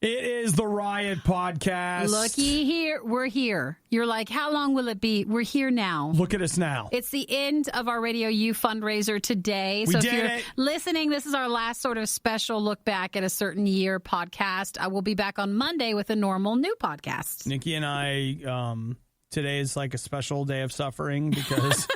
It is the Riot Podcast. Looky here. We're here. You're like, how long will it be? We're here now. Look at us now. It's the end of our RadioU fundraiser today. We so did if you're it. listening, this is our last sort of special look back at a certain year podcast. I will be back on Monday with a normal new podcast. Nikki and I, today is like a special day of suffering because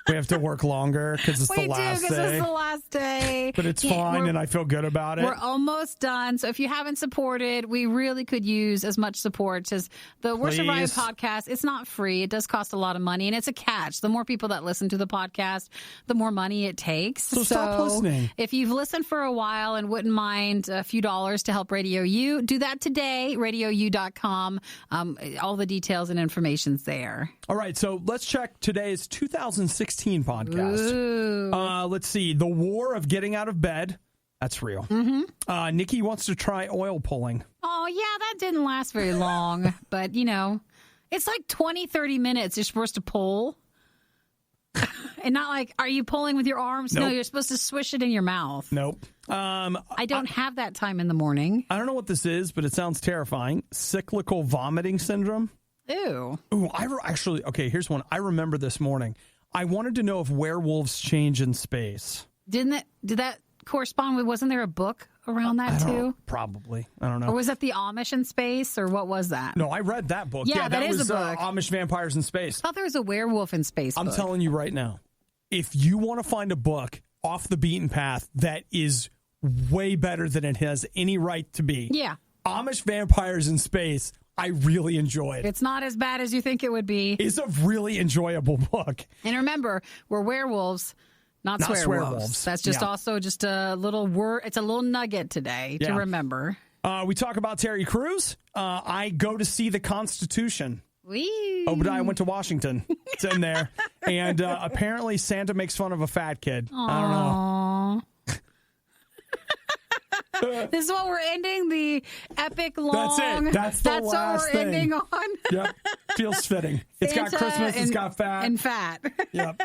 we have to work longer because it's the last day. It's the last day. But it's fine, and I feel good about it. We're almost done. So if you haven't supported, we really could use as much support as the Worship Riot podcast. It's not free. It does cost a lot of money, and it's a catch. The more people that listen to the podcast, the more money it takes. So stop listening. If you've listened for a while and wouldn't mind a few dollars to help RadioU, do that today, RadioU.com. All the details and information's there. All right, so let's check today's 2016 podcast. Ooh. Let's see. The War of Getting Out of Bed. That's real. Mm-hmm. Nikki wants to try oil pulling. Oh, yeah, that didn't last very long. But, you know, it's like 20, 30 minutes you're supposed to pull. And not like, are you pulling with your arms? Nope. No, you're supposed to swish it in your mouth. Nope. I don't have that time in the morning. I don't know what this is, but it sounds terrifying. Cyclical vomiting syndrome. Ew. Ooh, okay, here's one. I remember this morning. I wanted to know if werewolves change in space. Did that correspond with, wasn't there a book around that too? Probably. I don't know. Or was that the Amish in space, or what was that? No, I read that book. Yeah, that is was a book. Amish Vampires in Space. I thought there was a werewolf in space I'm book. telling you right now, if you want to find a book off the beaten path that is way better than it has any right to be, Yeah. Amish Vampires in Space, I really enjoyed. It's not as bad as you think it would be. It's a really enjoyable book. And remember, we're werewolves, not swearwolves. That's just also just a little word. It's a little nugget today to remember. We talk about Terry Crews. I go to see the Constitution. Wee. Obadiah went to Washington. It's in there. And apparently Santa makes fun of a fat kid. Aww. I don't know. This is what we're ending the epic long. That's it. That's the last what we're thing. ending on. Yep. Feels fitting. It's got Christmas. It's got fat. And fat. Yep.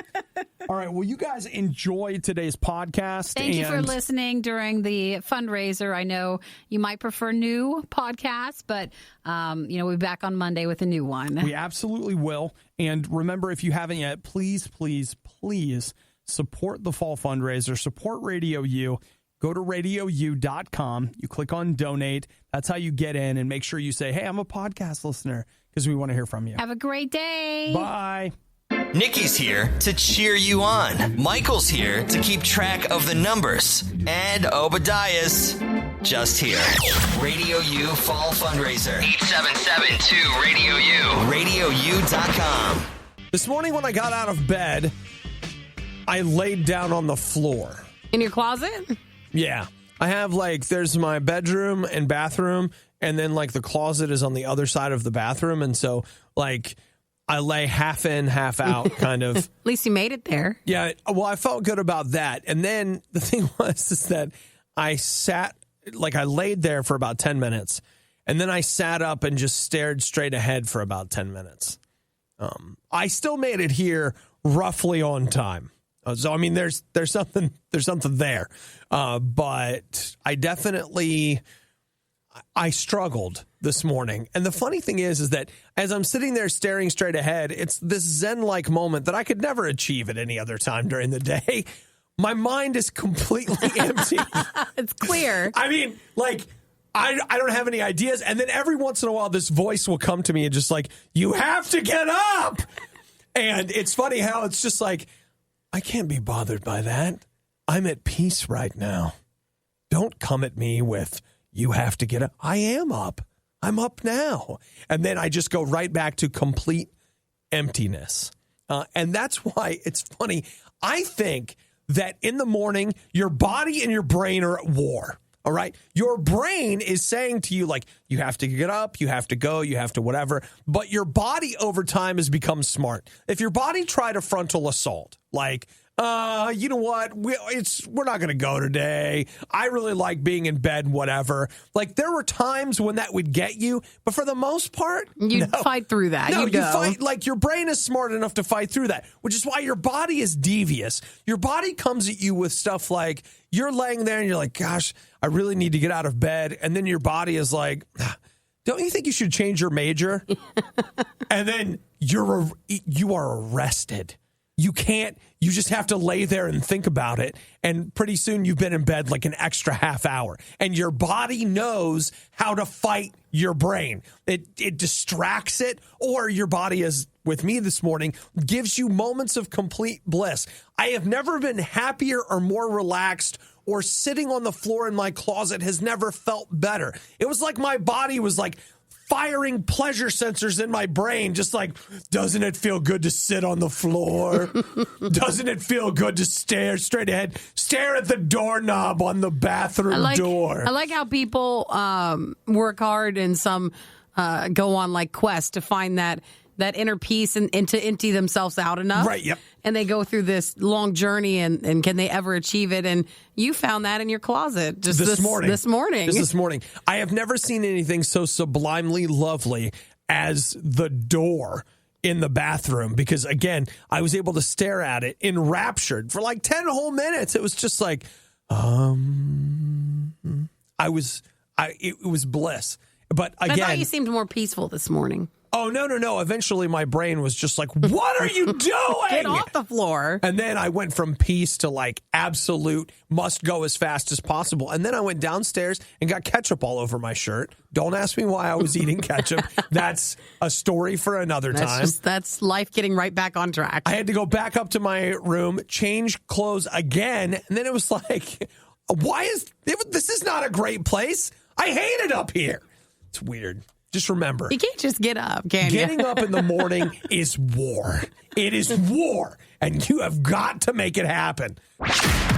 All right. Well, you guys enjoy today's podcast. Thank you for listening during the fundraiser. I know you might prefer new podcasts, but we'll be back on Monday with a new one. We absolutely will. And remember, if you haven't yet, please, please, please support the fall fundraiser. Support RadioU. Go to RadioU.com. You click on donate. That's how you get in, and make sure you say, hey, I'm a podcast listener, because we want to hear from you. Have a great day. Bye. Nikki's here to cheer you on. Michael's here to keep track of the numbers. And Obadiah's just here. RadioU Fall Fundraiser. 877-2-RADIO-U. RadioU.com. This morning when I got out of bed, I laid down on the floor. In your closet? Yeah. I have there's my bedroom and bathroom, and then the closet is on the other side of the bathroom. And so I lay half in, half out kind of. At least you made it there. Yeah. Well, I felt good about that. And then the thing is that I sat, I laid there for about 10 minutes, and then I sat up and just stared straight ahead for about 10 minutes. I still made it here roughly on time. So, I mean, there's something there. But I struggled this morning. And the funny thing is that as I'm sitting there staring straight ahead, it's this Zen-like moment that I could never achieve at any other time during the day. My mind is completely empty. It's clear. I mean, I don't have any ideas. And then every once in a while, this voice will come to me and just you have to get up. And it's funny how it's just I can't be bothered by that. I'm at peace right now. Don't come at me with, you have to get up. I am up. I'm up now. And then I just go right back to complete emptiness. And that's why it's funny. I think that in the morning, your body and your brain are at war. All right. Your brain is saying to you, you have to get up, you have to go, you have to whatever. But your body over time has become smart. If your body tried a frontal assault, you know what? We're not going to go today. I really like being in bed, whatever. Like, there were times when that would get you, but for the most part, you fight through that. No, you fight. Like, your brain is smart enough to fight through that, which is why your body is devious. Your body comes at you with stuff like, you're laying there and you're like, gosh, I really need to get out of bed. And then your body is like, don't you think you should change your major? And then you are arrested. You can't, you just have to lay there and think about it. And pretty soon you've been in bed like an extra half hour. And your body knows how to fight your brain. It distracts it, or your body, as with me this morning, gives you moments of complete bliss. I have never been happier or more relaxed, or sitting on the floor in my closet has never felt better. It was like my body was like firing pleasure sensors in my brain, just like, doesn't it feel good to sit on the floor? Doesn't it feel good to stare straight ahead? Stare at the doorknob on the bathroom door. I like how people work hard and some go on like quests to find that inner peace and to empty themselves out enough. Right, yep. And they go through this long journey, and can they ever achieve it? And you found that in your closet just this morning. This morning. I have never seen anything so sublimely lovely as the door in the bathroom, because, again, I was able to stare at it enraptured for like 10 whole minutes. It was just like, it was bliss. But again, I thought you seemed more peaceful this morning. Oh, no. Eventually, my brain was just like, what are you doing? Get off the floor. And then I went from peace to like absolute must go as fast as possible. And then I went downstairs and got ketchup all over my shirt. Don't ask me why I was eating ketchup. That's a story for another time. That's life getting right back on track. I had to go back up to my room, change clothes again. And then it was like, this is not a great place. I hate it up here. It's weird. Just remember, you can't just get up, can you? Getting up in the morning is war. It is war, and you have got to make it happen.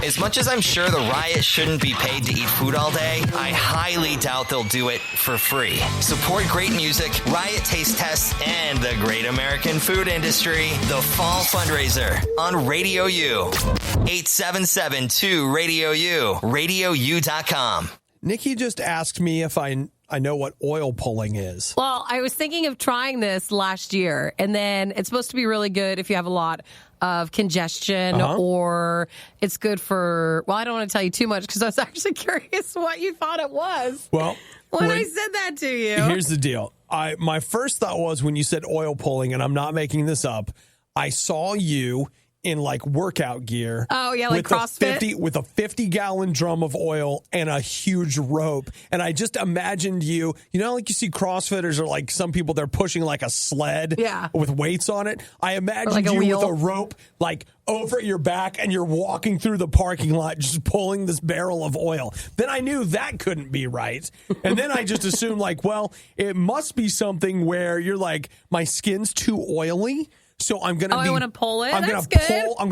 As much as I'm sure the Riot shouldn't be paid to eat food all day, I highly doubt they'll do it for free. Support great music, Riot taste tests, and the great American food industry. The Fall Fundraiser on Radio U. 877-2-RADIO-U. RadioU.com. Nikki just asked me if I know what oil pulling is. Well, I was thinking of trying this last year, and then it's supposed to be really good if you have a lot of congestion, or it's good for, well, I don't want to tell you too much because I was actually curious what you thought it was. Well, when I said that to you. Here's the deal. My first thought was, when you said oil pulling, and I'm not making this up, I saw you in like workout gear. Oh, yeah, like CrossFit? With a 50-gallon drum of oil and a huge rope. And I just imagined you, like you see CrossFitters, or like some people, they're pushing like a sled with weights on it. I imagined you with a rope like over your back, and you're walking through the parking lot just pulling this barrel of oil. Then I knew that couldn't be right. And then I just assumed like, well, it must be something where you're like, my skin's too oily, so I'm going to I want to pull it? I'm going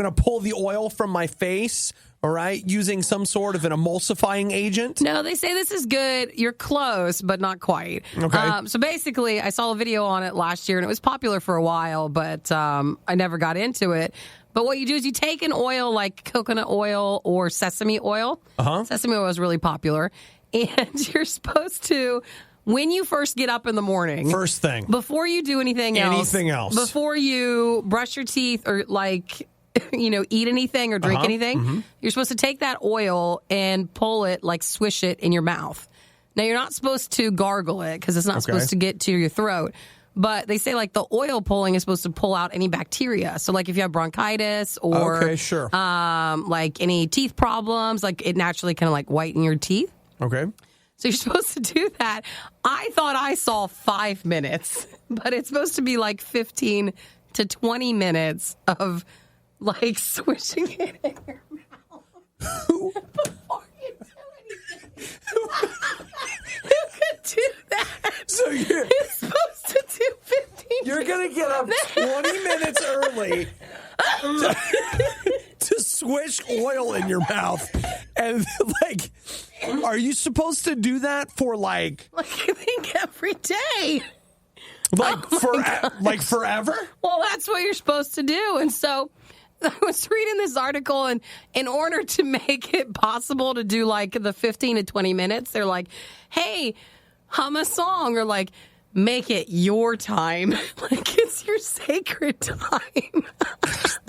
to pull the oil from my face, all right, using some sort of an emulsifying agent. No, they say this is good. You're close, but not quite. Okay. So basically, I saw a video on it last year, and it was popular for a while, but I never got into it. But what you do is you take an oil like coconut oil or sesame oil. Sesame oil is really popular. And you're supposed to, when you first get up in the morning, first thing, before you do anything else, before you brush your teeth or like, eat anything or drink anything, you're supposed to take that oil and pull it, like swish it in your mouth. Now, you're not supposed to gargle it because it's not supposed to get to your throat. But they say like the oil pulling is supposed to pull out any bacteria. So like if you have bronchitis or like any teeth problems, like it naturally kind of like whiten your teeth. Okay. So you're supposed to do that. I thought I saw 5 minutes, but it's supposed to be like 15 to 20 minutes of like swishing it in your mouth before you do anything. Who could do that? So you're supposed to do 15. You're going to get up 20 minutes early to swish oil in your mouth. And like, are you supposed to do that for like I think every day. Like forever? Well, that's what you're supposed to do. And so I was reading this article, and in order to make it possible to do like the 15 to 20 minutes, they're like, hey, hum a song, or like, make it your time. Like, it's your sacred time.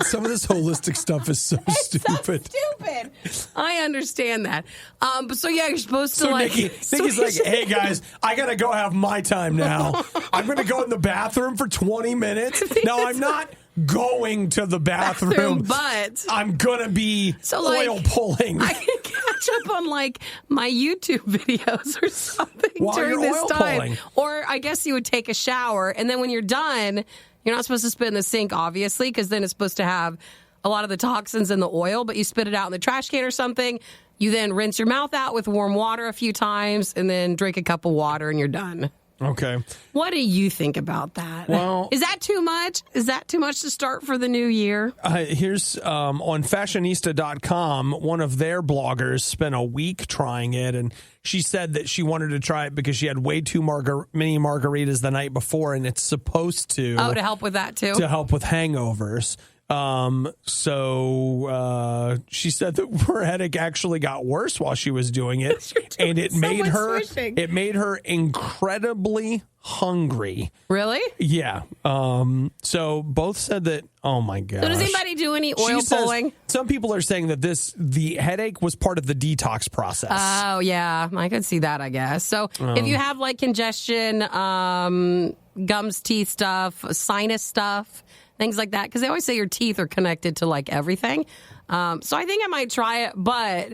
Some of this holistic stuff is so stupid. So stupid. I understand that. But so yeah, you're supposed to Nikki's like, hey guys, I gotta go have my time now. I'm gonna go in the bathroom for 20 minutes. No, I'm not going to the bathroom, but I'm gonna be oil pulling. I can catch up on like my YouTube videos or something while during you're this oil time. pulling. Or I guess you would take a shower, and then when you're done, you're not supposed to spit in the sink, obviously, because then it's supposed to have a lot of the toxins in the oil, but you spit it out in the trash can or something. You then rinse your mouth out with warm water a few times, and then drink a cup of water, and you're done. Okay. What do you think about that? Well, is that too much? Is that too much to start for the new year? Here's on fashionista.com, one of their bloggers spent a week trying it, and she said that she wanted to try it because she had way too many margaritas the night before, and it's supposed to... Oh, to help with that, too? To help with hangovers. So she said that her headache actually got worse while she was doing it, and it made her incredibly hungry. Really? Yeah. So both said that. Oh my gosh. So does anybody do any oil pulling? Some people are saying that the headache was part of the detox process. Oh yeah, I could see that. I guess. So if you have like congestion, gums, teeth stuff, sinus stuff, things like that, because they always say your teeth are connected to like everything. So I think I might try it, but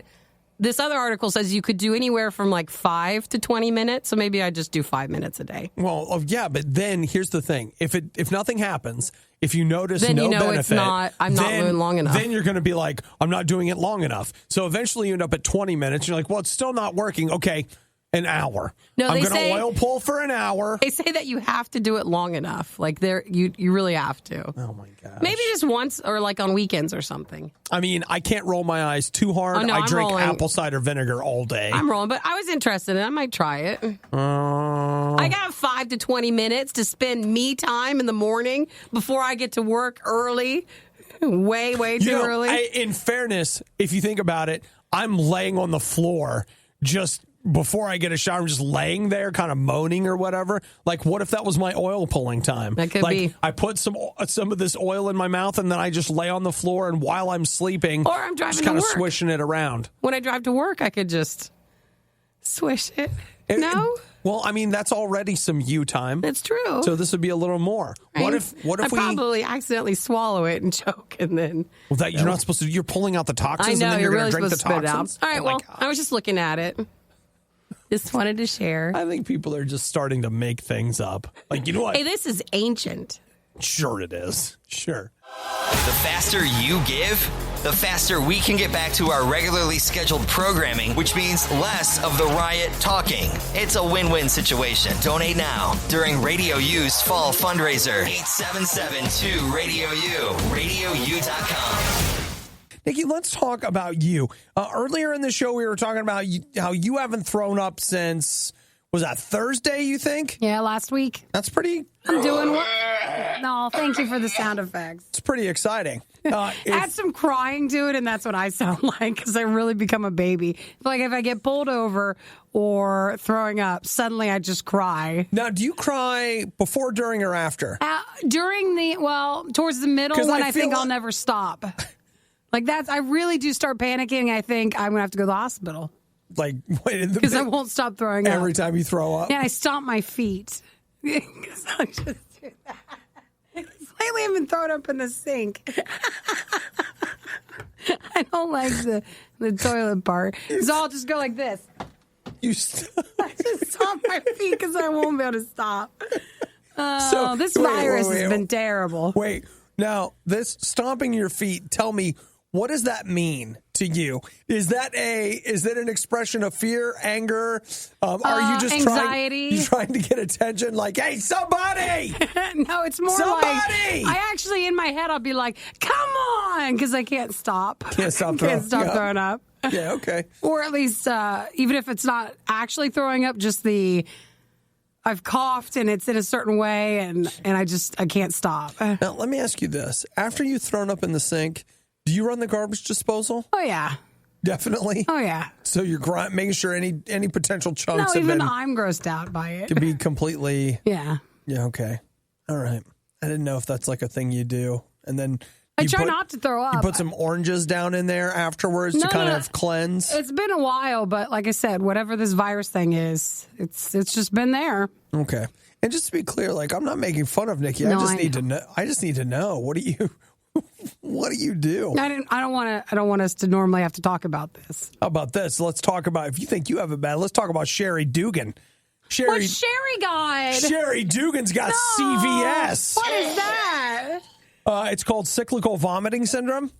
this other article says you could do anywhere from like 5 to 20 minutes. So maybe I just do 5 minutes a day. Well, yeah, but then here's the thing: if nothing happens, if you notice then no benefit, I'm not doing long enough. Then you're going to be like, I'm not doing it long enough. So eventually you end up at 20 minutes. You're like, well, it's still not working. Okay. An hour. No, I'm going to oil pull for an hour. They say that you have to do it long enough. Like you really have to. Oh my gosh. Maybe just once or like on weekends or something. I mean, I can't roll my eyes too hard. Oh, no, I I'm drink rolling. apple cider vinegar all day. I'm rolling, but I was interested in it. I might try it. I got 5 to 20 minutes to spend me time in the morning before I get to work early. Way too early. In fairness, if you think about it, I'm laying on the floor just before I get a shower. I'm just laying there kind of moaning or whatever. Like, what if that was my oil pulling time? That could like, be. I put some of this oil in my mouth, and then I just lay on the floor, and while I'm sleeping, or I'm driving just kind to of work. swishing it around. When I drive to work, I could just swish it. No? Well, I mean, that's already some you time. That's true. So this would be a little more. What if I probably accidentally swallow it and choke, and then... Well, that you're not supposed to... You're pulling out the toxins, I know, and then you're really going to drink the supposed to toxins? spit it out. All right, well, I was just looking at it. Just wanted to share. I think people are just starting to make things up. Like, you know what? Hey, this is ancient. Sure it is. Sure. The faster you give, the faster we can get back to our regularly scheduled programming, which means less of the riot talking. It's a win-win situation. Donate now during Radio U's fall fundraiser. 877-2-RADIO-U. RadioU.com. Nikki, let's talk about you. Earlier in the show, we were talking about how you haven't thrown up since, was that Thursday, you think? Yeah, last week. That's pretty... I'm doing what? No, thank you for the sound effects. It's pretty exciting. Add some crying to it, and that's what I sound like, because I really become a baby. Like, if I get pulled over or throwing up, suddenly I just cry. Now, do you cry before, during, or after? Towards the middle, when I think I'll never stop. Like, I really do start panicking. I think I'm going to have to go to the hospital. Like, wait, because I won't stop throwing up. Every time you throw up? Yeah, I stomp my feet. Because I just do that. Lately, I've been throwing up in the sink. I don't like the toilet part. So I'll just go like this. I just stomp my feet because I won't be able to stop. This virus has been terrible. Wait, now, this stomping your feet, tell me, what does that mean to you? Is that an expression of fear, anger? Are you just anxiety? trying to get attention? Like, hey, somebody! No, it's more somebody! like I actually in my head I'll be like, come on, because I can't stop. Can't stop throwing up. Yeah, okay. Or at least even if it's not actually throwing up, just the I've coughed and it's in a certain way, and I can't stop. Now, let me ask you this. After you've thrown up in the sink, do you run the garbage disposal? Oh, yeah. Definitely? Oh, yeah. So you're making sure any potential chunks No, even I'm grossed out by it. to be completely... Yeah. Yeah, okay. All right. I didn't know if that's like a thing you do. And then... I try not to throw up. You put some oranges down in there afterwards to kind of cleanse? It's been a while, but like I said, whatever this virus thing is, it's just been there. Okay. And just to be clear, like, I'm not making fun of Nikki. No, I just need to know. What do you do? I don't want us to normally have to talk about this. How about this? Let's talk about, if you think you have it bad, let's talk about Sherry Dugan. What's Sherry got? Sherry Dugan's got CVS. What is that? It's called cyclical vomiting syndrome.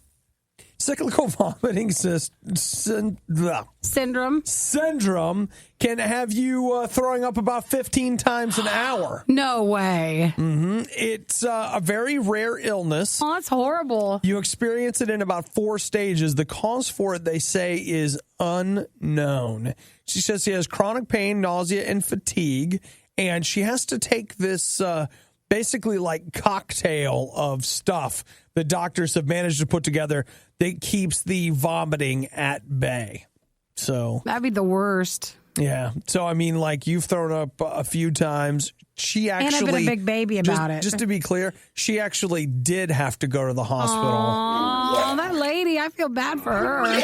Cyclical vomiting syndrome can have you throwing up about 15 times an hour. No way. Mm-hmm. It's a very rare illness. Oh, that's horrible. You experience it in about 4 stages. The cause for it, they say, is unknown. She says she has chronic pain, nausea, and fatigue, and she has to take this basically like cocktail of stuff the doctors have managed to put together that keeps the vomiting at bay. So that'd be the worst. Yeah. So, I mean, like, you've thrown up a few times. She actually... And I've been a big baby about it. Just to be clear, she actually did have to go to the hospital. Oh, that lady. I feel bad for her.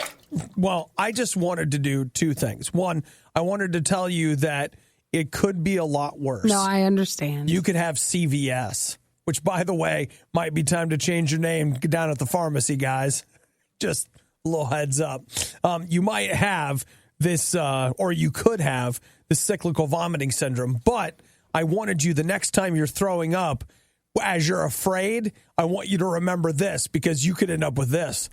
Well, I just wanted to do 2 things. One, I wanted to tell you that it could be a lot worse. No, I understand. You could have CVS, which, by the way, might be time to change your name down at the pharmacy, guys. Just a little heads up. You might have this, or you could have the cyclical vomiting syndrome. But I wanted you, the next time you're throwing up, as you're afraid, I want you to remember this, because you could end up with this.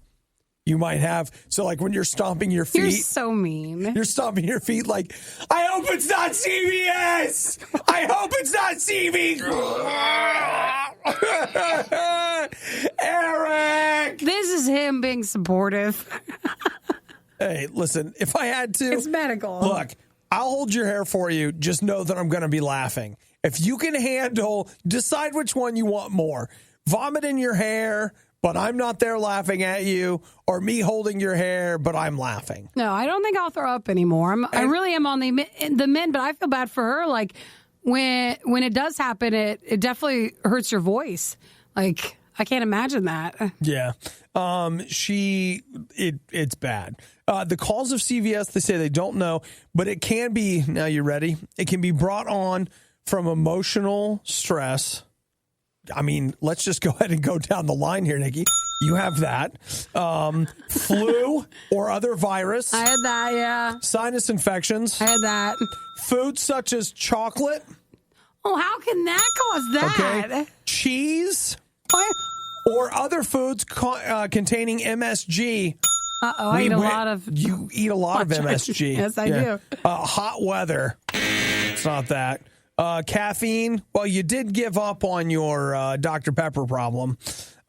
You might have, so like when you're stomping your feet. You're so mean. You're stomping your feet like, I hope it's not CVS. I hope it's not CVS. Eric. This is him being supportive. Hey, listen, if I had to. It's medical. Look, I'll hold your hair for you. Just know that I'm going to be laughing. If you can handle, decide which one you want more. Vomit in your hair, but I'm not there laughing at you, or me holding your hair, but I'm laughing. No, I don't think I'll throw up anymore. I really am on the mend, but I feel bad for her. Like, when it does happen, it definitely hurts your voice. Like, I can't imagine that. Yeah. It's bad. The cause of CVS, they say they don't know, but it can be, now you ready? It can be brought on from emotional stress. I mean, let's just go ahead and go down the line here, Nikki. You have that. Flu or other virus. I had that, yeah. Sinus infections. I had that. Foods such as chocolate. Oh, how can that cause that? Okay. Cheese. What? Or other foods containing MSG. Uh-oh, I eat a lot of... You eat a lot of MSG. Yes, I do. Hot weather. It's not that. Caffeine. Well, you did give up on your Dr. Pepper problem.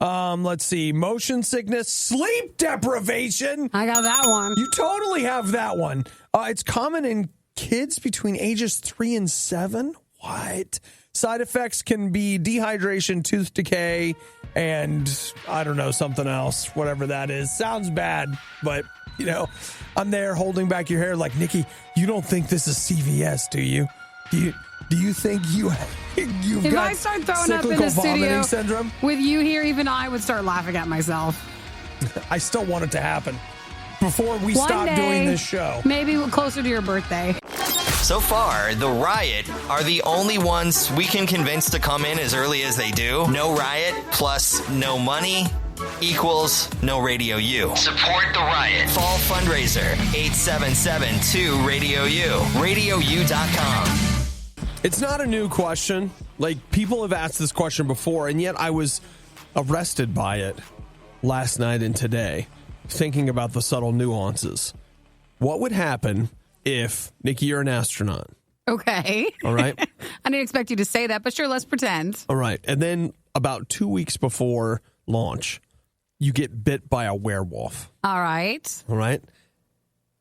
Let's see. Motion sickness. Sleep deprivation. I got that one. You totally have that one. It's common in kids between ages 3 and 7. What? Side effects can be dehydration, tooth decay, and I don't know, something else, whatever that is. Sounds bad, but, you know, I'm there holding back your hair like, Nikki, you don't think this is CVS, do you? Do you think you've if got I start throwing up in the studio syndrome? With you here, even I would start laughing at myself. I still want it to happen before we stop doing this show. Maybe closer to your birthday. So far, the Riot are the only ones we can convince to come in as early as they do. No Riot plus no money equals no Radio U. Support the Riot. Fall fundraiser, 877-2-RADIO-U. RadioU.com. It's not a new question. Like, people have asked this question before, and yet I was arrested by it last night and today, thinking about the subtle nuances. What would happen if, Nikki, you're an astronaut? Okay. All right. I didn't expect you to say that, but sure, let's pretend. All right. And then about 2 weeks before launch, you get bit by a werewolf. All right. All right.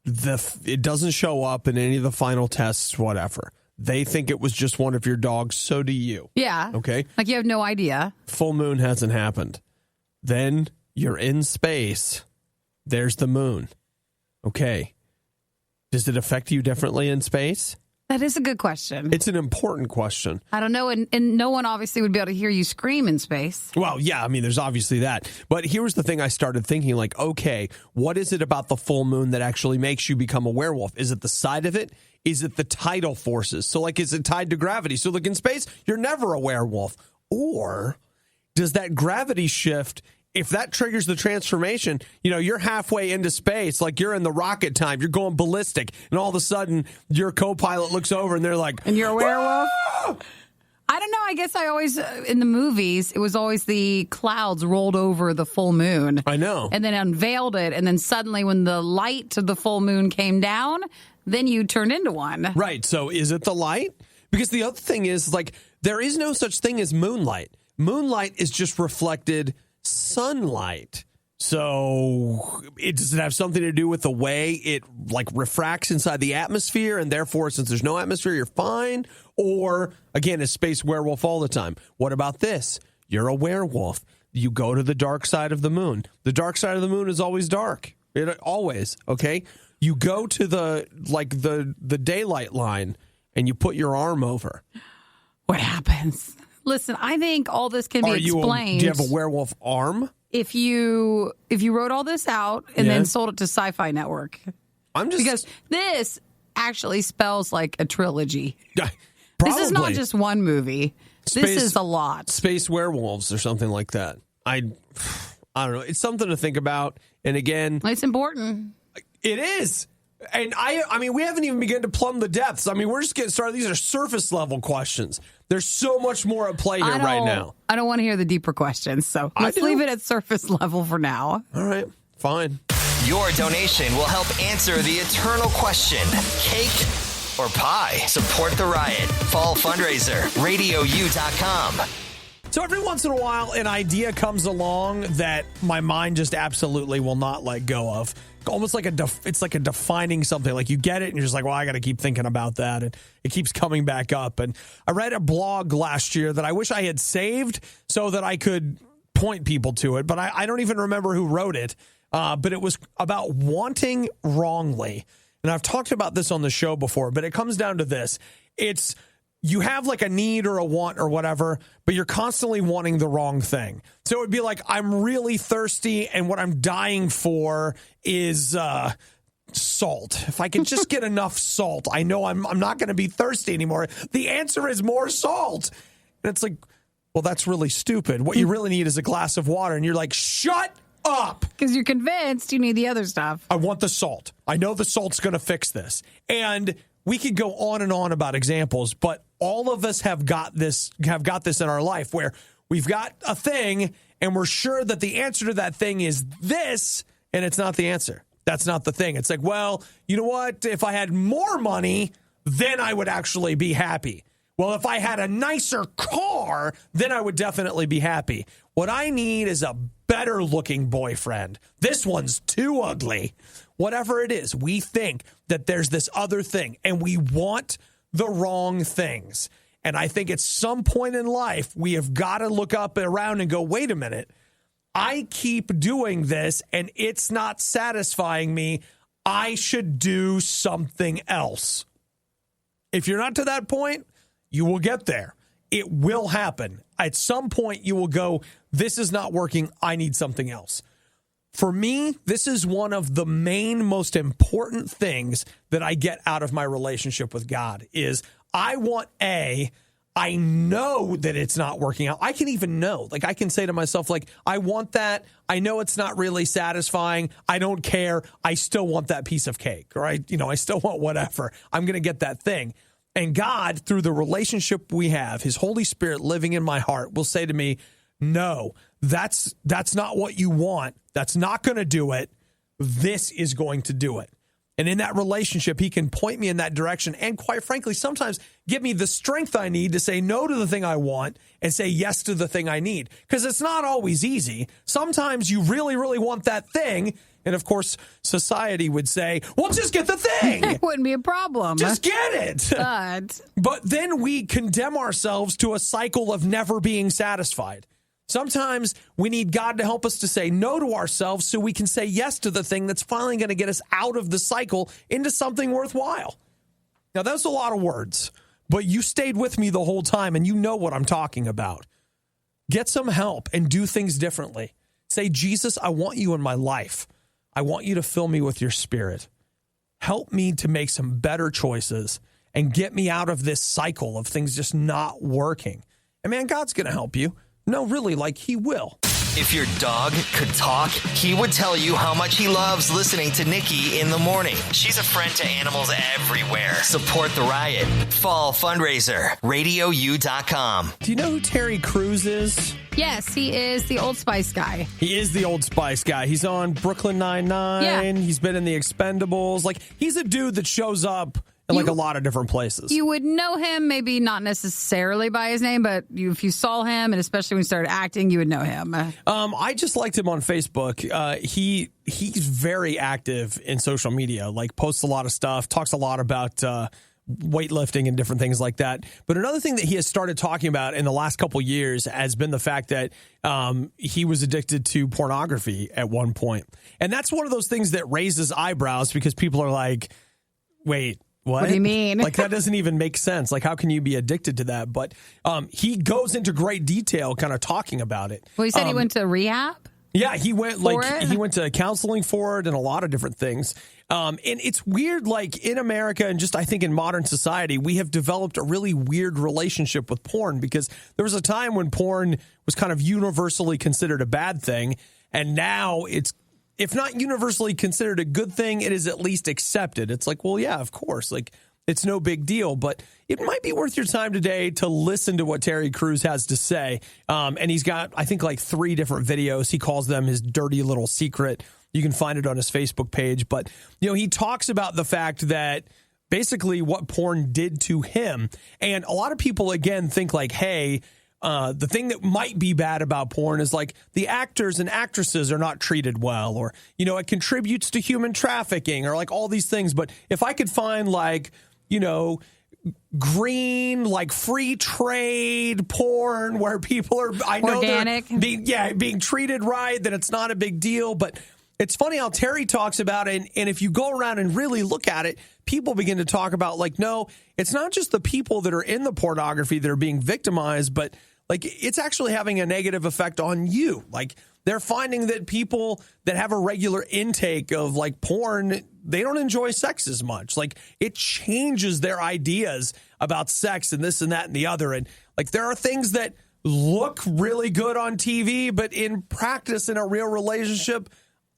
It doesn't show up in any of the final tests, whatever. They think it was just one of your dogs. So do you. Yeah. Okay. Like you have no idea. Full moon hasn't happened. Then you're in space. There's the moon. Okay. Does it affect you differently in space? That is a good question. It's an important question. I don't know. And no one obviously would be able to hear you scream in space. Well, yeah, I mean, there's obviously that. But here's the thing I started thinking, like, okay, what is it about the full moon that actually makes you become a werewolf? Is it the side of it? Is it the tidal forces? So, like, is it tied to gravity? So, like, in space, you're never a werewolf. Or does that gravity shift, if that triggers the transformation, you're halfway into space, like you're in the rocket time, you're going ballistic, and all of a sudden your co-pilot looks over and they're like, and you're a werewolf? Ah! I don't know. I guess I always, in the movies, it was always the clouds rolled over the full moon. I know. And then unveiled it. And then suddenly when the light of the full moon came down, then you turned into one. Right. So is it the light? Because the other thing is, like, there is no such thing as moonlight. Moonlight is just reflected sunlight. So does it have something to do with the way it like refracts inside the atmosphere, and therefore, since there's no atmosphere, you're fine? Or again, is space werewolf all the time? What about this? You're a werewolf. You go to the dark side of the moon. The dark side of the moon is always dark. It always, okay? You go to the daylight line and you put your arm over. What happens? Listen, I think all this can be explained. Do you have a werewolf arm? If you wrote all this out and then sold it to Sci-Fi Network. Because this actually spells like a trilogy. Probably. This is not just one movie. This is a lot. Space werewolves or something like that. I don't know. It's something to think about. And again, it's important. It is. And I mean, we haven't even begun to plumb the depths. I mean, we're just getting started. These are surface level questions. There's so much more at play here right now. I don't want to hear the deeper questions, so let's leave it at surface level for now. All right, fine. Your donation will help answer the eternal question, cake or pie? Support the Riot. Fall fundraiser, RadioU.com. So every once in a while, an idea comes along that my mind just absolutely will not let go of. Almost like it's like a defining something. Like you get it and you're just like, well, I got to keep thinking about that. And it keeps coming back up. And I read a blog last year that I wish I had saved so that I could point people to it. But I don't even remember who wrote it. But it was about wanting wrongly. And I've talked about this on the show before, but it comes down to this. It's you have like a need or a want or whatever, but you're constantly wanting the wrong thing. So it would be like, I'm really thirsty and what I'm dying for is salt. If I can just get enough salt, I know I'm not going to be thirsty anymore. The answer is more salt. And it's like, well, that's really stupid. What you really need is a glass of water. And you're like, shut up. Because you're convinced you need the other stuff. I want the salt. I know the salt's going to fix this. And we could go on and on about examples, but all of us have got this in our life where we've got a thing and we're sure that the answer to that thing is this, and it's not the answer. That's not the thing. It's like, well, you know what? If I had more money, then I would actually be happy. Well, if I had a nicer car, then I would definitely be happy. What I need is a better looking boyfriend. This one's too ugly. Whatever it is, we think that there's this other thing and we want the wrong things. And I think at some point in life, we have got to look up and around and go, wait a minute. I keep doing this and it's not satisfying me. I should do something else. If you're not to that point, you will get there. It will happen. At some point, you will go, this is not working. I need something else. For me, this is one of the main, most important things that I get out of my relationship with God is I want I know that it's not working out. I can even know. Like I can say to myself, like, I want that. I know it's not really satisfying. I don't care. I still want that piece of cake, or I still want whatever. I'm going to get that thing. And God, through the relationship we have, his Holy Spirit living in my heart, will say to me, no, that's not what you want. That's not going to do it. This is going to do it. And in that relationship, he can point me in that direction and, quite frankly, sometimes give me the strength I need to say no to the thing I want and say yes to the thing I need. Because it's not always easy. Sometimes you really, really want that thing, And of course, society would say, well, just get the thing. It wouldn't be a problem. Just get it. But then we condemn ourselves to a cycle of never being satisfied. Sometimes we need God to help us to say no to ourselves so we can say yes to the thing that's finally going to get us out of the cycle into something worthwhile. Now, that's a lot of words, but you stayed with me the whole time and you know what I'm talking about. Get some help and do things differently. Say, Jesus, I want you in my life. I want you to fill me with your spirit. Help me to make some better choices and get me out of this cycle of things just not working. And man, God's going to help you. No, really, like he will. If your dog could talk, he would tell you how much he loves listening to Nikki in the morning. She's a friend to animals everywhere. Support the Riot. Fall fundraiser. RadioU.com. Do you know who Terry Crews is? Yes, he is the Old Spice guy. He is the Old Spice guy. He's on Brooklyn Nine-Nine. Yeah. He's been in The Expendables. Like, he's a dude that shows up in like a lot of different places. You would know him, maybe not necessarily by his name, but if you saw him, and especially when he started acting, you would know him. I just liked him on Facebook. He's very active in social media, like posts a lot of stuff, talks a lot about weightlifting and different things like that. But another thing that he has started talking about in the last couple years has been the fact that he was addicted to pornography at one point. And that's one of those things that raises eyebrows because people are like, wait, what do you mean? Like, that doesn't even make sense. Like, how can you be addicted to that? But he goes into great detail kind of talking about it. Well, he said he went to rehab? Yeah, he went he went to counseling for it and a lot of different things. And it's weird, like in America and just I think in modern society, we have developed a really weird relationship with porn because there was a time when porn was kind of universally considered a bad thing. And now it's, if not universally considered a good thing, it is at least accepted. It's like, well, yeah, of course, like it's no big deal, but it might be worth your time today to listen to what Terry Crews has to say. And he's got, I think, like 3 different videos. He calls them his dirty little secret. You can find it on his Facebook page. But, he talks about the fact that basically what porn did to him. And a lot of people, again, think like, hey, the thing that might be bad about porn is like the actors and actresses are not treated well, or, it contributes to human trafficking or like all these things. But if I could find like, green, like free trade porn where people are, I know organic, they're being treated right, then it's not a big deal. But it's funny how Terry talks about it. And if you go around and really look at it, people begin to talk about like, no, it's not just the people that are in the pornography that are being victimized, but like it's actually having a negative effect on you. Like they're finding that people that have a regular intake of like porn, they don't enjoy sex as much. Like it changes their ideas about sex and this and that and the other. And like there are things that look really good on TV, but in practice in a real relationship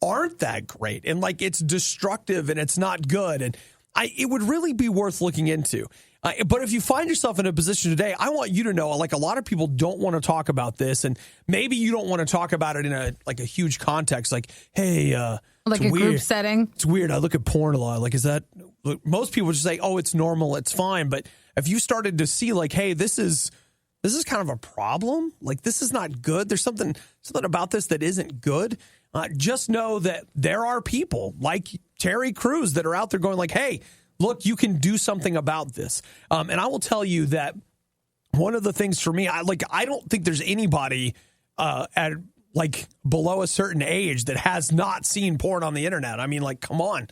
aren't that great. And like it's destructive and it's not good. And it would really be worth looking into. But if you find yourself in a position today, I want you to know, like a lot of people don't want to talk about this, and maybe you don't want to talk about it in a huge context, like, hey, like a group setting. It's weird. I look at porn a lot. Like, is that? Most people just say, oh, it's normal, it's fine. But if you started to see, like, hey, this is kind of a problem. Like, this is not good. There's something about this that isn't good. Just know that there are people like Terry Crews that are out there going, like, hey, look, you can do something about this. And I will tell you that one of the things for me, I don't think there's anybody at like below a certain age that has not seen porn on the internet. I mean, like, come on.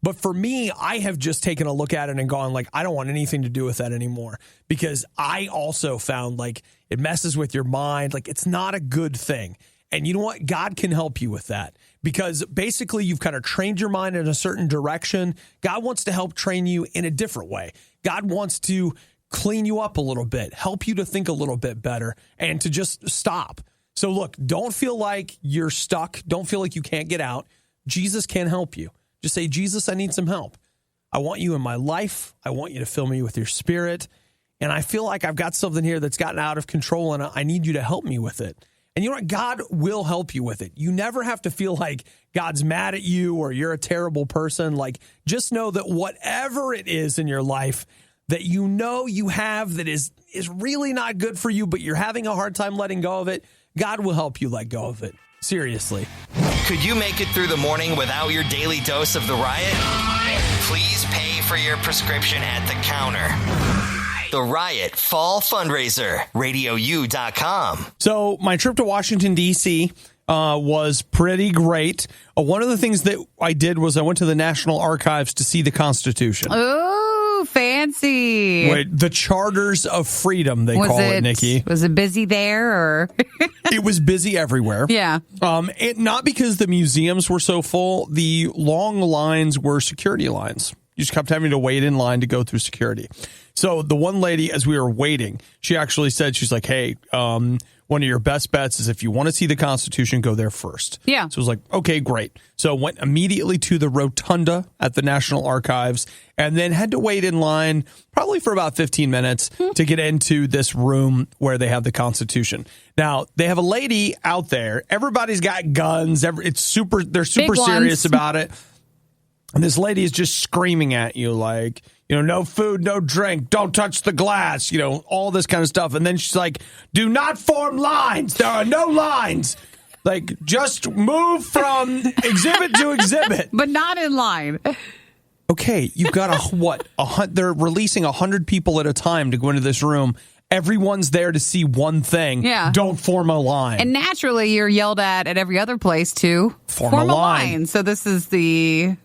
But for me, I have just taken a look at it and gone like, I don't want anything to do with that anymore, because I also found like it messes with your mind. Like it's not a good thing. And you know what? God can help you with that, because basically you've kind of trained your mind in a certain direction. God wants to help train you in a different way. God wants to clean you up a little bit, help you to think a little bit better, and to just stop. So look, don't feel like you're stuck. Don't feel like you can't get out. Jesus can help you. Just say, Jesus, I need some help. I want you in my life. I want you to fill me with your spirit. And I feel like I've got something here that's gotten out of control, and I need you to help me with it. And you know what? God will help you with it. You never have to feel like God's mad at you or you're a terrible person. Like, just know that whatever it is in your life that you know you have that is really not good for you, but you're having a hard time letting go of it, God will help you let go of it. Seriously. Could you make it through the morning without your daily dose of the Riot? Please pay for your prescription at the counter. The Riot Fall Fundraiser, RadioU.com. So my trip to Washington, D.C. Was pretty great. One of the things that I did was I went to the National Archives to see the Constitution. Oh, fancy. Wait, the Charters of Freedom, they call it, Nikki. Was it busy there? Or It was busy everywhere. Yeah. Not because the museums were so full. The long lines were security lines. You just kept having to wait in line to go through security. So the one lady, as we were waiting, she actually said, she's like, hey, one of your best bets is if you want to see the Constitution, go there first. Yeah. So I was like, okay, great. So went immediately to the rotunda at the National Archives and then had to wait in line probably for about 15 minutes to get into this room where they have the Constitution. Now, they have a lady out there. Everybody's got guns. They're super serious about it. And this lady is just screaming at you like, no food, no drink, don't touch the glass, all this kind of stuff. And then she's like, do not form lines. There are no lines. Like, just move from exhibit to exhibit. But not in line. Okay, you've got they're releasing 100 people at a time to go into this room. Everyone's there to see one thing. Yeah. Don't form a line. And naturally, you're yelled at every other place to form a line. So this is the...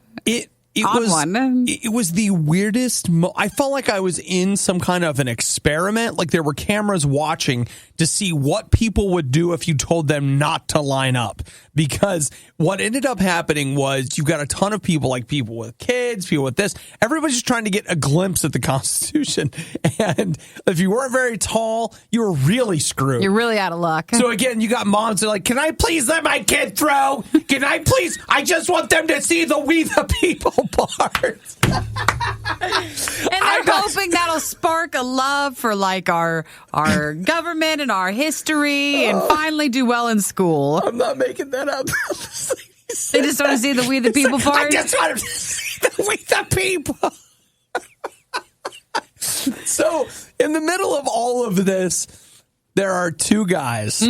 It was the weirdest. I felt like I was in some kind of an experiment. Like there were cameras watching to see what people would do if you told them not to line up. Because what ended up happening was you've got a ton of people, like people with kids, people with this. Everybody's just trying to get a glimpse at the Constitution. And if you weren't very tall, you were really screwed. You're really out of luck. So again, you got moms that are like, can I please let my kid through? Can I please? I just want them to see the We the People part. And they're hoping that'll spark a love for like our government and our history and finally do well in school. I'm not making that up. They just want to see the We the People part? I just want to see the We the People. So in the middle of all of this, there are two guys,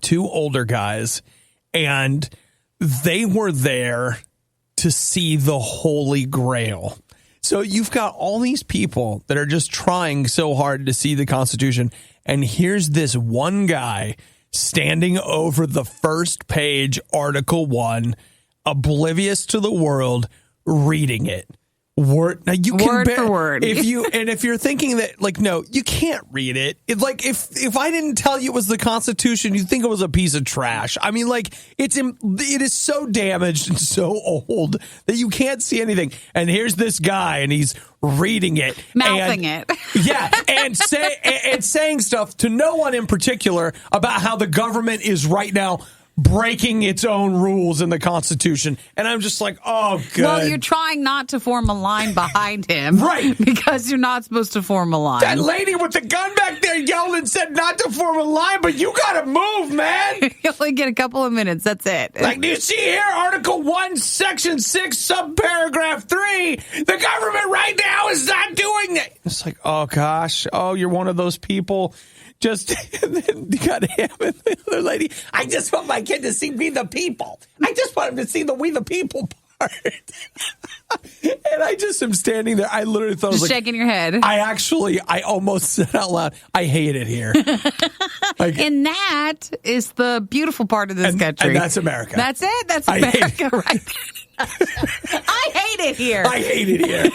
two older guys, and they were there to see the Holy Grail. So you've got all these people that are just trying so hard to see the Constitution. And here's this one guy standing over the first page, Article 1, oblivious to the world, reading it. Word for word. If you're thinking that, like, no, you can't read it. If I didn't tell you it was the Constitution, you'd think it was a piece of trash. I mean, like, it is so damaged and so old that you can't see anything. And here's this guy, and he's reading it, mouthing it, yeah, and saying stuff to no one in particular about how the government is right now breaking its own rules in the Constitution. And I'm just like, oh, good. Well, you're trying not to form a line behind him. Right. Because you're not supposed to form a line. That lady with the gun back there yelled and said not to form a line, but you got to move, man. You only get a couple of minutes. That's it. Like, do you see here, Article 1, Section 6, subparagraph 3, the government right now is not doing it. It's like, oh, gosh. Oh, you're one of those people. And then you got him and the other lady. I just want my kid to see We the People. I just want him to see the We the People part. And I just am standing there. I literally thought, just shaking your head. I almost said out loud, I hate it here. And that is the beautiful part of this country. And that's America. That's it. That's America right there. I hate it here. I hate it here.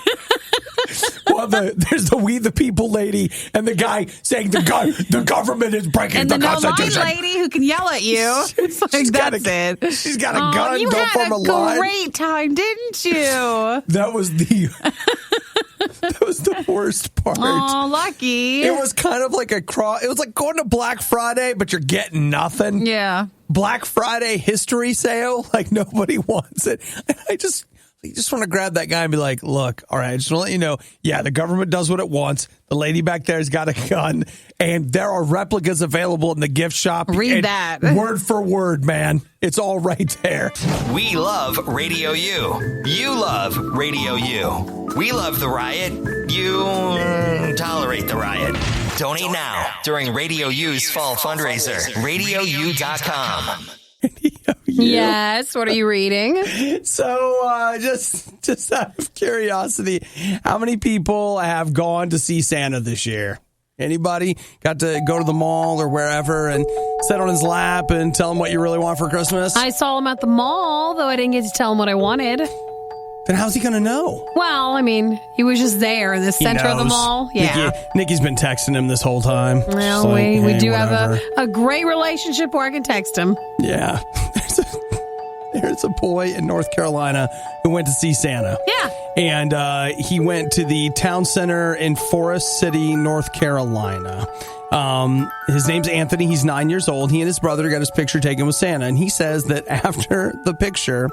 Well, there's the We the People lady and the guy saying the government is breaking the Constitution. And the no line lady who can yell at you. It's like, that's it. She's got a gun. You don't form a line. You had a great time, didn't you? That was the worst part. Oh, lucky. It was kind of like it was like going to Black Friday, but you're getting nothing. Yeah. Black Friday history sale, like nobody wants it. You just want to grab that guy and be like, look, all right, I just want to let you know, yeah, the government does what it wants. The lady back there has got a gun, and there are replicas available in the gift shop. Read that. Word for word, man. It's all right there. We love Radio U. You love Radio U. We love the Riot. You tolerate the Riot. Donate now during Radio U's fall fundraiser. RadioU.com. Yes. What are you reading? So, just out of curiosity, how many people have gone to see Santa this year? Anybody got to go to the mall or wherever and sit on his lap and tell him what you really want for Christmas? I saw him at the mall, though I didn't get to tell him what I wanted. Then how's he going to know? Well, I mean, he was just there in the center of the mall. Yeah. Nikki's been texting him this whole time. Well, like, we do have a great relationship where I can text him. Yeah. There's a boy in North Carolina who went to see Santa. Yeah. And he went to the town center in Forest City, North Carolina. His name's Anthony. He's 9 years old. He and his brother got his picture taken with Santa. And he says that after the picture,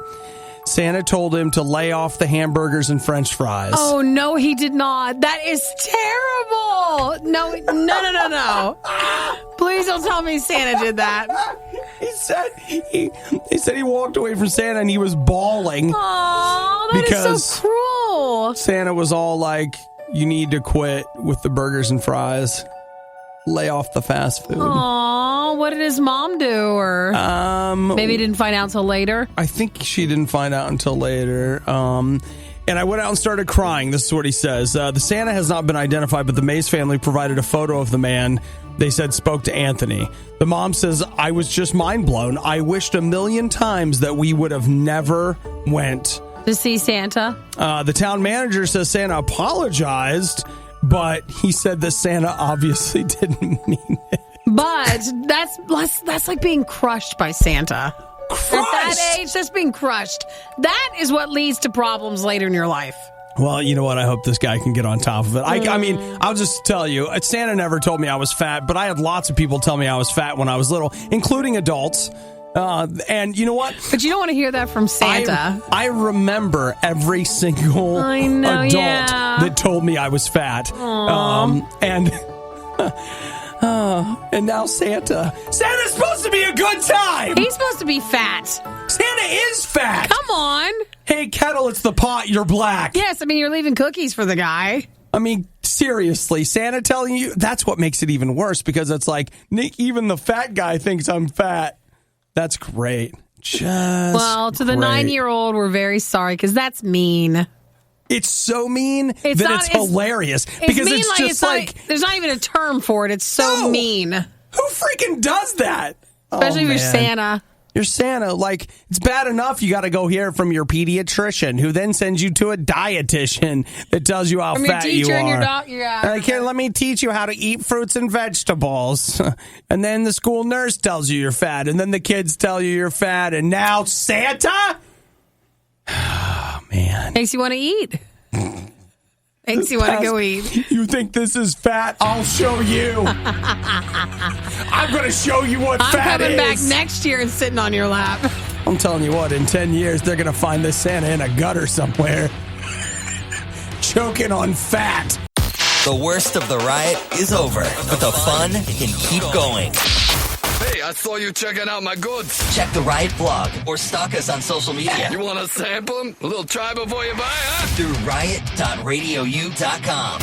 Santa told him to lay off the hamburgers and French fries. Oh, no, he did not. That is terrible. No. Please don't tell me Santa did that. He said he walked away from Santa and he was bawling. Oh, that is so cruel. Santa was all like, you need to quit with the burgers and fries. Lay off the fast food. Oh, what did his mom do? Or maybe he didn't find out until later? I think she didn't find out until later. And I went out and started crying. This is what he says. The Santa has not been identified, but the Mays family provided a photo of the man they said spoke to Anthony. The mom says, I was just mind blown. I wished a million times that we would have never went to see Santa. The town manager says Santa apologized, but he said that Santa obviously didn't mean it. But that's like being crushed by Santa. Crushed? At that age, that's being crushed. That is what leads to problems later in your life. Well, you know what? I hope this guy can get on top of it. I mean, I'll just tell you, Santa never told me I was fat, but I had lots of people tell me I was fat when I was little, including adults. And you know what? But you don't want to hear that from Santa. I remember every single adult that told me I was fat. And now Santa. Santa's supposed to be a good time. He's supposed to be fat. Santa is fat. Come on. Hey, Kettle, it's the pot. You're black. Yes, I mean, you're leaving cookies for the guy. I mean, seriously, Santa telling you, that's what makes it even worse, because it's like, Nick, even the fat guy thinks I'm fat. That's great. Well, to the 9-year-old, we're very sorry, because that's mean. It's so mean that it's hilarious. Because mean, it's just like there's not even a term for it. It's so mean. Who freaking does that? Especially if you're Santa. You're Santa. Like, it's bad enough you got to go hear it from your pediatrician, who then sends you to a dietitian that tells you how fat you are. And your doctor. Like, here, let me teach you how to eat fruits and vegetables. And then the school nurse tells you you're fat. And then the kids tell you you're fat. And now Santa? Oh, man. Makes you want to eat. Makes you want to go eat. You think this is fat? I'll show you. I'm going to show you what fat is. I'm coming back next year and sitting on your lap. I'm telling you what, in 10 years, they're going to find this Santa in a gutter somewhere. Choking on fat. The worst of the riot is over, but the fun can keep going. Hey, I saw you checking out my goods. Check the Riot blog or stalk us on social media. You want to sample them? A little try before you buy, huh? Through riot.radiou.com.